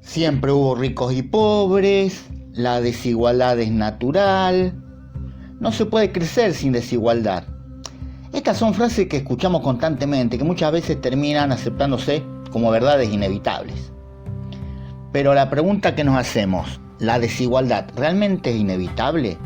Siempre hubo ricos y pobres, la desigualdad es natural, no se puede crecer sin desigualdad. Estas son frases que escuchamos constantemente, que muchas veces terminan aceptándose como verdades inevitables. Pero la pregunta que nos hacemos, ¿la desigualdad realmente es inevitable?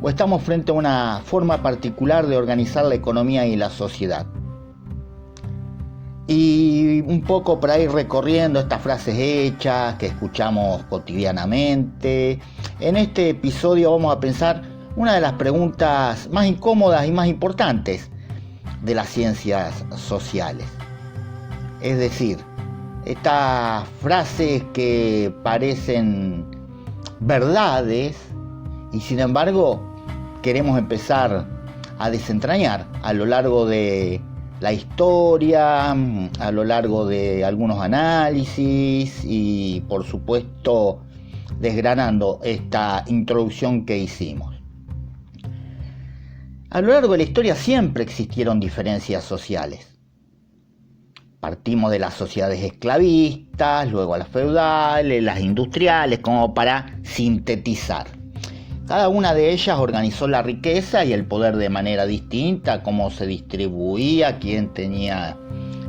¿O estamos frente a una forma particular de organizar la economía y la sociedad? Y un poco para ir recorriendo estas frases hechas que escuchamos cotidianamente, en este episodio vamos a pensar una de las preguntas más incómodas y más importantes de las ciencias sociales. Es decir, estas frases que parecen verdades y sin embargo queremos empezar a desentrañar a lo largo de la historia, a lo largo de algunos análisis y por supuesto desgranando esta introducción que hicimos. A lo largo de la historia siempre existieron diferencias sociales. Partimos de las sociedades esclavistas, luego a las feudales, las industriales, como para sintetizar. Cada una de ellas organizó la riqueza y el poder de manera distinta, cómo se distribuía, quién tenía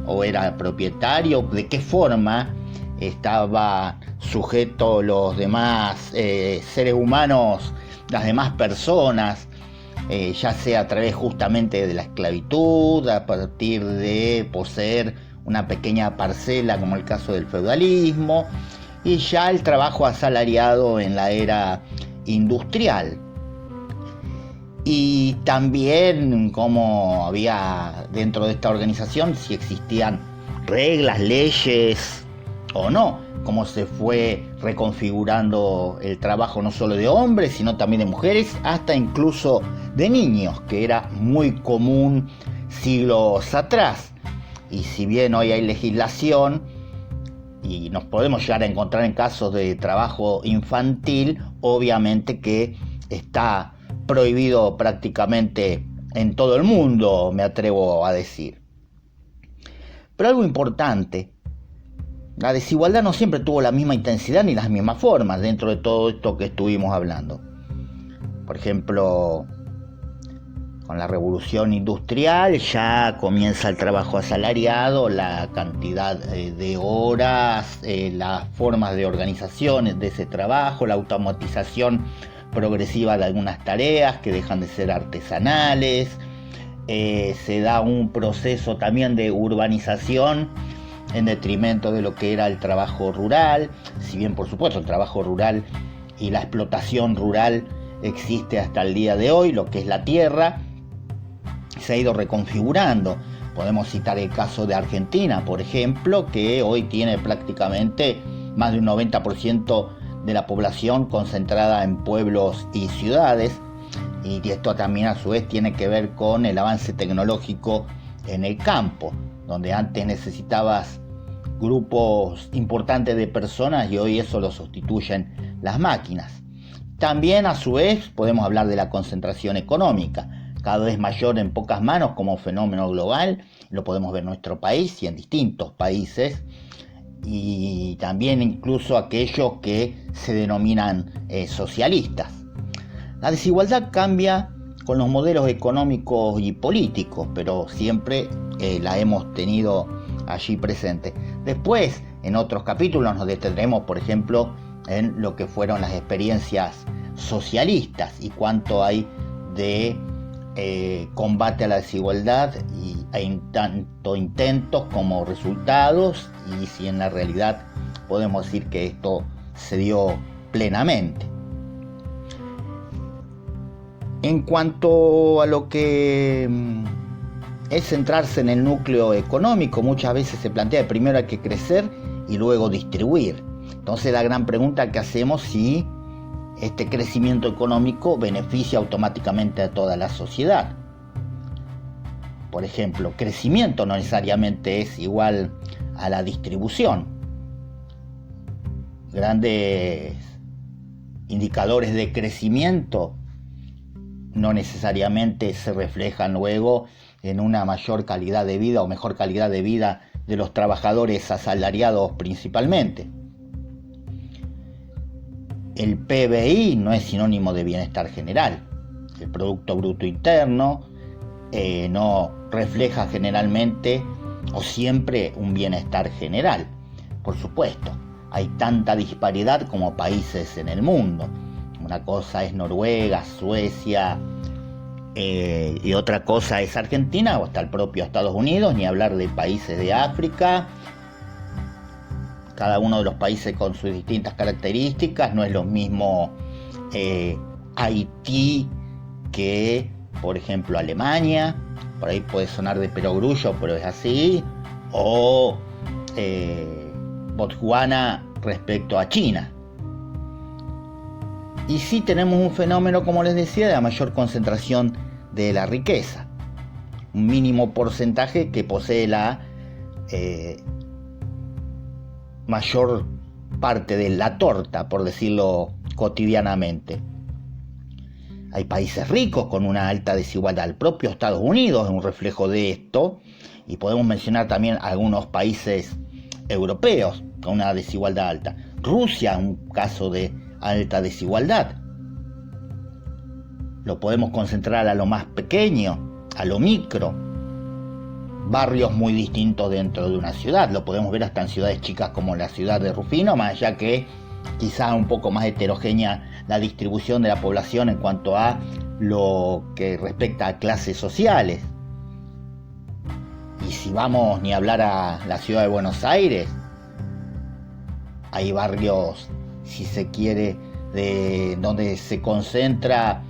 o era propietario, de qué forma estaba sujeto los demás seres humanos, las demás personas, ya sea a través justamente de la esclavitud, a partir de poseer una pequeña parcela como el caso del feudalismo, y ya el trabajo asalariado en la era industrial. Y también cómo había dentro de esta organización, si existían reglas, leyes o no, cómo se fue reconfigurando el trabajo no solo de hombres, sino también de mujeres, hasta incluso de niños, que era muy común siglos atrás. Y si bien hoy hay legislación y nos podemos llegar a encontrar en casos de trabajo infantil, obviamente que está prohibido prácticamente en todo el mundo, me atrevo a decir. Pero algo importante, la desigualdad no siempre tuvo la misma intensidad ni las mismas formas dentro de todo esto que estuvimos hablando. Por ejemplo, con la revolución industrial ya comienza el trabajo asalariado, la cantidad de horas, las formas de organización de ese trabajo, la automatización progresiva de algunas tareas que dejan de ser artesanales, se da un proceso también de urbanización en detrimento de lo que era el trabajo rural, si bien por supuesto el trabajo rural y la explotación rural existe hasta el día de hoy, lo que es la tierra, se ha ido reconfigurando. Podemos citar el caso de Argentina, por ejemplo, que hoy tiene prácticamente más de un 90% de la población concentrada en pueblos y ciudades, y esto también a su vez tiene que ver con el avance tecnológico en el campo, donde antes necesitabas grupos importantes de personas y hoy eso lo sustituyen las máquinas. También a su vez podemos hablar de la concentración económica, cada vez mayor en pocas manos como fenómeno global, lo podemos ver en nuestro país y en distintos países, y también incluso aquellos que se denominan socialistas. La desigualdad cambia con los modelos económicos y políticos, pero siempre la hemos tenido allí presente. Después, en otros capítulos nos detendremos, por ejemplo, en lo que fueron las experiencias socialistas y cuánto hay de combate a la desigualdad y hay tanto intentos como resultados, y si en la realidad podemos decir que esto se dio plenamente. En cuanto a lo que es centrarse en el núcleo económico, muchas veces se plantea que primero hay que crecer y luego distribuir. Entonces la gran pregunta que hacemos es si este crecimiento económico beneficia automáticamente a toda la sociedad. Por ejemplo, crecimiento no necesariamente es igual a la distribución. Grandes indicadores de crecimiento no necesariamente se reflejan luego en una mayor calidad de vida o mejor calidad de vida de los trabajadores asalariados principalmente. el PBI no es sinónimo de bienestar general. El Producto Bruto Interno no refleja generalmente o siempre un bienestar general. Por supuesto, hay tanta disparidad como países en el mundo. Una cosa es Noruega, Suecia, y otra cosa es Argentina o hasta el propio Estados Unidos, ni hablar de países de África. Cada uno de los países con sus distintas características. No es lo mismo Haití que, por ejemplo, Alemania. Por ahí puede sonar de perogrullo, pero es así. O Botswana respecto a China. Y sí tenemos un fenómeno, como les decía, de la mayor concentración de la riqueza. Un mínimo porcentaje que posee la mayor parte de la torta, por decirlo cotidianamente. Hay países ricos con una alta desigualdad. El propio Estados Unidos es un reflejo de esto. Y podemos mencionar también algunos países europeos con una desigualdad alta. Rusia es un caso de alta desigualdad. Lo podemos concentrar a lo más pequeño, a lo micro. Barrios muy distintos dentro de una ciudad. Lo podemos ver hasta en ciudades chicas como la ciudad de Rufino, más allá que quizás un poco más heterogénea la distribución de la población en cuanto a lo que respecta a clases sociales. Y si vamos ni hablar a la ciudad de Buenos Aires, hay barrios, si se quiere, de donde se concentra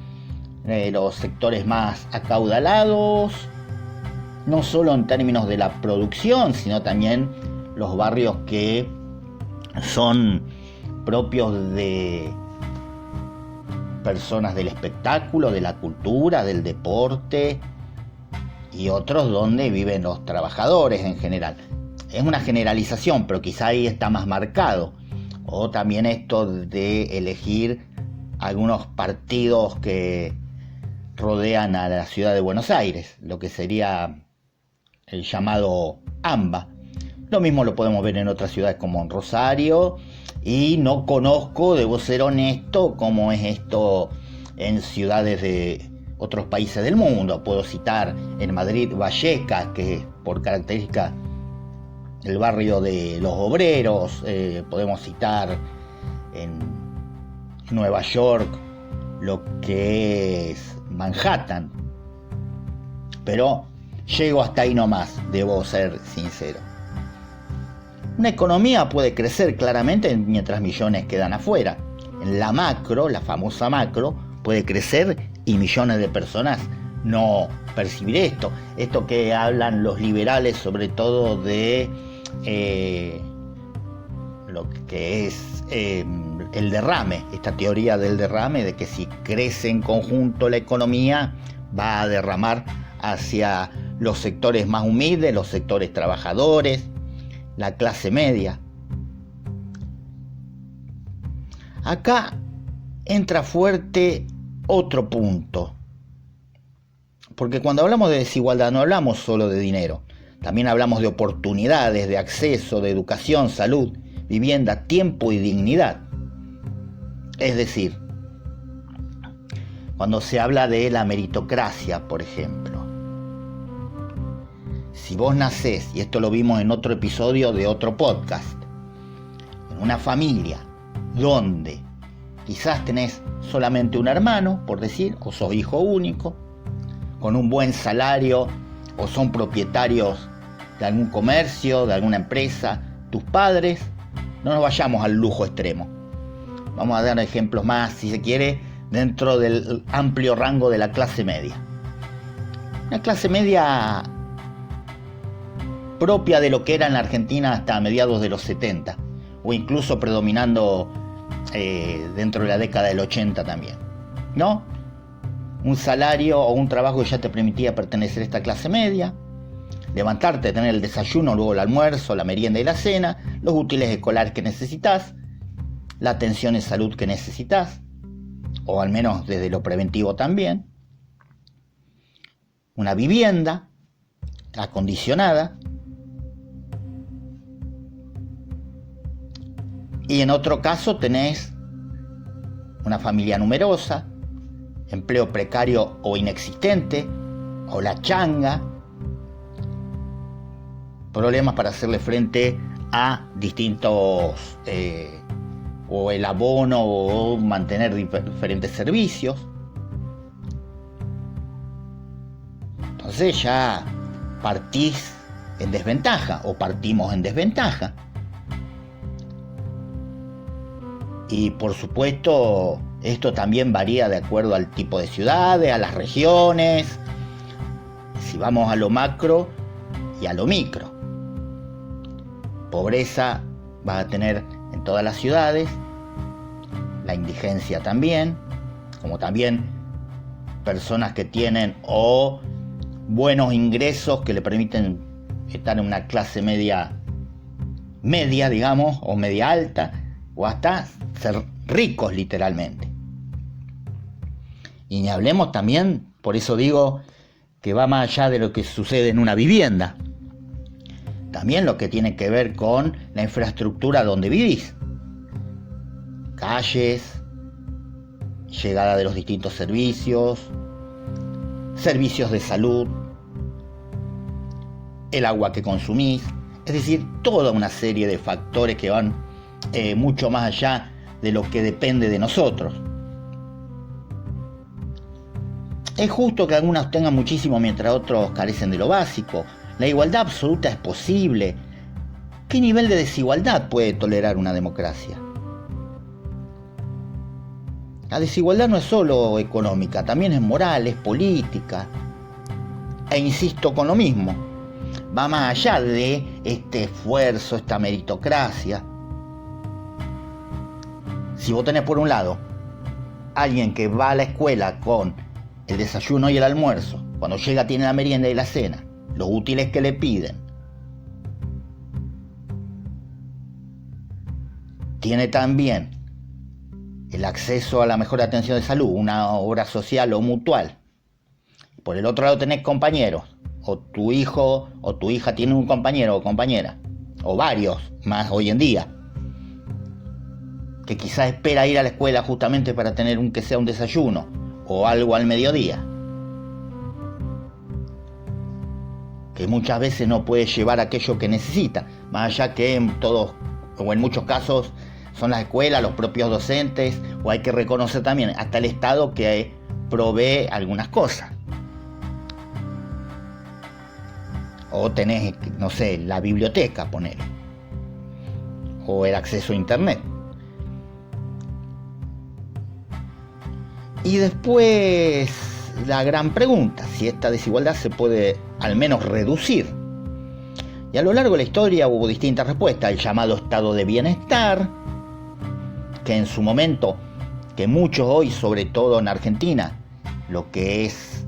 los sectores más acaudalados, no solo en términos de la producción, sino también los barrios que son propios de personas del espectáculo, de la cultura, del deporte, y otros donde viven los trabajadores en general. Es una generalización, pero quizá ahí está más marcado. O también esto de elegir algunos partidos que rodean a la ciudad de Buenos Aires, lo que sería el llamado AMBA. Lo mismo lo podemos ver en otras ciudades como en Rosario, y no conozco, debo ser honesto, cómo es esto en ciudades de otros países del mundo. Puedo citar en Madrid Vallecas, que es por característica el barrio de los obreros. Podemos citar en Nueva York lo que es Manhattan, pero llego hasta ahí nomás, debo ser sincero. Una economía puede crecer claramente mientras millones quedan afuera. En la macro, la famosa macro, puede crecer y millones de personas no percibir esto. Esto que hablan los liberales, sobre todo de lo que es el derrame, esta teoría del derrame, de que si crece en conjunto la economía va a derramar hacia los sectores más humildes, los sectores trabajadores, la clase media. Acá entra fuerte otro punto, porque cuando hablamos de desigualdad no hablamos solo de dinero, también hablamos de oportunidades, de acceso, de educación, salud, vivienda, tiempo y dignidad. Es decir, cuando se habla de la meritocracia, por ejemplo, si vos nacés, y esto lo vimos en otro episodio de otro podcast, en una familia donde quizás tenés solamente un hermano, por decir, o sos hijo único, con un buen salario, o son propietarios de algún comercio, de alguna empresa, tus padres, no nos vayamos al lujo extremo. Vamos a dar ejemplos más, si se quiere, dentro del amplio rango de la clase media. Una clase media propia de lo que era en la Argentina hasta mediados de los 70, o incluso predominando dentro de la década del 80 también, ¿no? Un salario o un trabajo que ya te permitía pertenecer a esta clase media, levantarte, tener el desayuno, luego el almuerzo, la merienda y la cena, los útiles escolares que necesitas, la atención en salud que necesitas, o al menos desde lo preventivo también, una vivienda acondicionada, y en otro caso tenés una familia numerosa, empleo precario o inexistente, o la changa, problemas para hacerle frente a distintos, o el abono o mantener diferentes servicios. Entonces ya partís en desventaja, o partimos en desventaja. Y por supuesto, esto también varía de acuerdo al tipo de ciudades, a las regiones, si vamos a lo macro y a lo micro. Pobreza vas a tener en todas las ciudades, la indigencia también, como también personas que tienen o buenos ingresos que le permiten estar en una clase media, digamos, o media alta, o hasta ser ricos literalmente. Y ni hablemos también, por eso digo que va más allá de lo que sucede en una vivienda. También lo que tiene que ver con la infraestructura donde vivís. Calles, llegada de los distintos servicios, servicios de salud, el agua que consumís, es decir, toda una serie de factores que van mucho más allá de lo que depende de nosotros. Es justo que algunos tengan muchísimo mientras otros carecen de lo básico. La igualdad absoluta es posible. ¿Qué nivel de desigualdad puede tolerar una democracia? La desigualdad no es solo económica, también es moral, es política. E insisto con lo mismo, va más allá de este esfuerzo, esta meritocracia. Si vos tenés por un lado alguien que va a la escuela con el desayuno y el almuerzo, cuando llega tiene la merienda y la cena, los útiles que le piden, tiene también el acceso a la mejor atención de salud, una obra social o mutual. Por el otro lado tenés compañeros, o tu hijo o tu hija tiene un compañero o compañera, o varios más hoy en día, que quizás espera ir a la escuela justamente para tener que sea un desayuno o algo al mediodía, que muchas veces no puede llevar aquello que necesita, más allá que en todos o en muchos casos son las escuelas, los propios docentes, o hay que reconocer también hasta el Estado que provee algunas cosas. O tenés, no sé, la biblioteca, ponele, o el acceso a internet. Y después la gran pregunta, si esta desigualdad se puede al menos reducir. Y a lo largo de la historia hubo distintas respuestas, el llamado estado de bienestar, que en su momento, que muchos hoy, sobre todo en Argentina, lo que es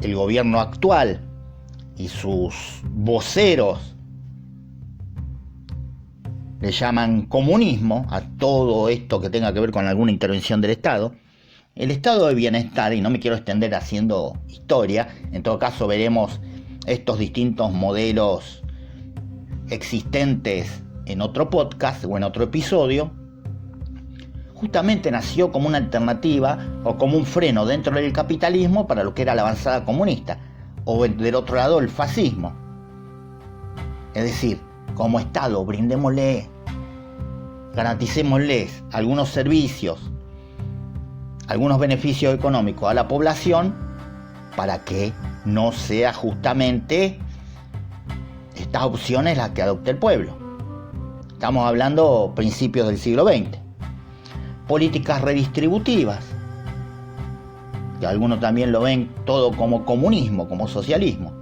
el gobierno actual y sus voceros le llaman comunismo a todo esto que tenga que ver con alguna intervención del Estado. El estado de bienestar, y no me quiero extender haciendo historia, en todo caso veremos estos distintos modelos existentes en otro podcast o en otro episodio, justamente nació como una alternativa o como un freno dentro del capitalismo para lo que era la avanzada comunista, o del otro lado el fascismo. Es decir, como Estado brindémosle, garanticémosles algunos servicios, algunos beneficios económicos a la población para que no sea justamente estas opciones las que adopte el pueblo. Estamos hablando principios del siglo XX. Políticas redistributivas, que algunos también lo ven todo como comunismo, como socialismo.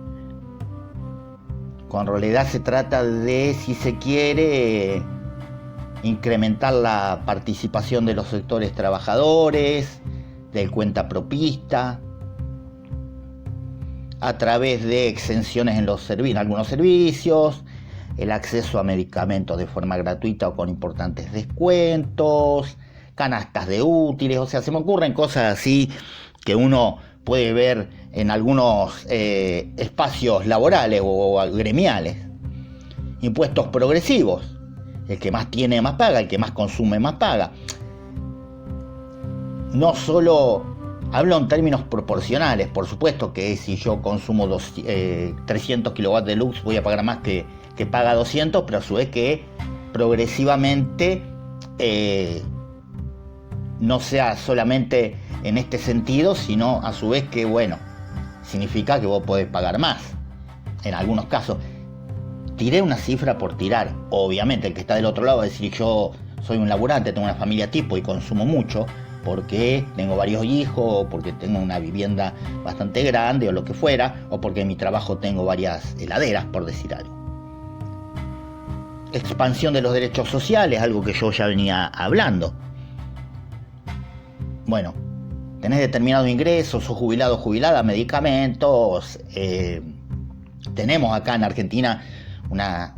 Con realidad se trata de, si se quiere, incrementar la participación de los sectores trabajadores, del cuentapropista, a través de exenciones en algunos servicios, el acceso a medicamentos de forma gratuita o con importantes descuentos, canastas de útiles, o sea, se me ocurren cosas así que uno puede ver en algunos espacios laborales o gremiales. Impuestos progresivos, el que más tiene más paga, el que más consume más paga. no solo hablo en términos proporcionales, por supuesto que si yo consumo 300 kilowatts de luz voy a pagar más que paga 200, pero a su vez que progresivamente no sea solamente en este sentido, sino a su vez que, bueno, significa que vos podés pagar más. En algunos casos, tiré una cifra por tirar. Obviamente, el que está del otro lado va a decir, yo soy un laburante, tengo una familia tipo y consumo mucho, porque tengo varios hijos, o porque tengo una vivienda bastante grande, o lo que fuera, o porque en mi trabajo tengo varias heladeras, por decir algo. Expansión de los derechos sociales, algo que yo ya venía hablando. Bueno, tenés determinados ingresos, sos jubilado o jubilada, medicamentos. Tenemos acá en Argentina una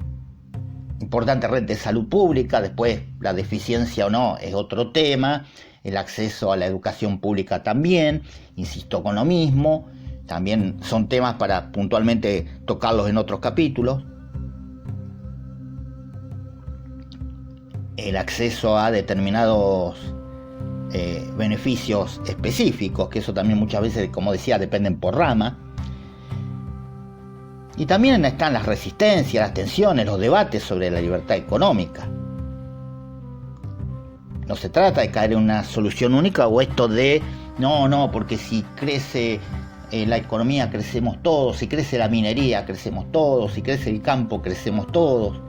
importante red de salud pública. Después la deficiencia o no es otro tema. El acceso a la educación pública también, insisto con lo mismo. También son temas para puntualmente tocarlos en otros capítulos. El acceso a determinados beneficios específicos, que eso también muchas veces, como decía, dependen por rama. Y también están las resistencias, las tensiones, los debates sobre la libertad económica. No se trata de caer en una solución única o esto de no, porque si crece la economía crecemos todos, si crece la minería crecemos todos, si crece el campo crecemos todos.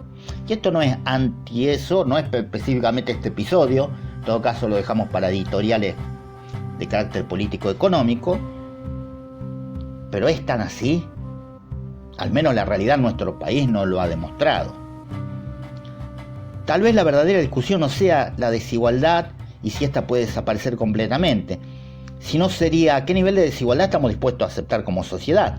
Y esto no es anti eso, no es específicamente este episodio, en todo caso lo dejamos para editoriales de carácter político-económico, pero es tan así. Al menos la realidad en nuestro país no lo ha demostrado. Tal vez la verdadera discusión no sea la desigualdad y si ésta puede desaparecer completamente, sino sería a qué nivel de desigualdad estamos dispuestos a aceptar como sociedad.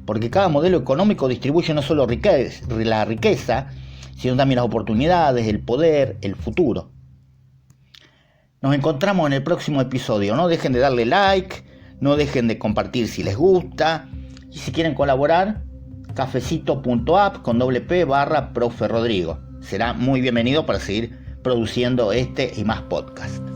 Porque cada modelo económico distribuye no solo la riqueza, sino también las oportunidades, el poder, el futuro. Nos encontramos en el próximo episodio. No dejen de darle like, no dejen de compartir si les gusta. Y si quieren colaborar, cafecito.app/Profe Rodrigo. Será muy bienvenido para seguir produciendo este y más podcast.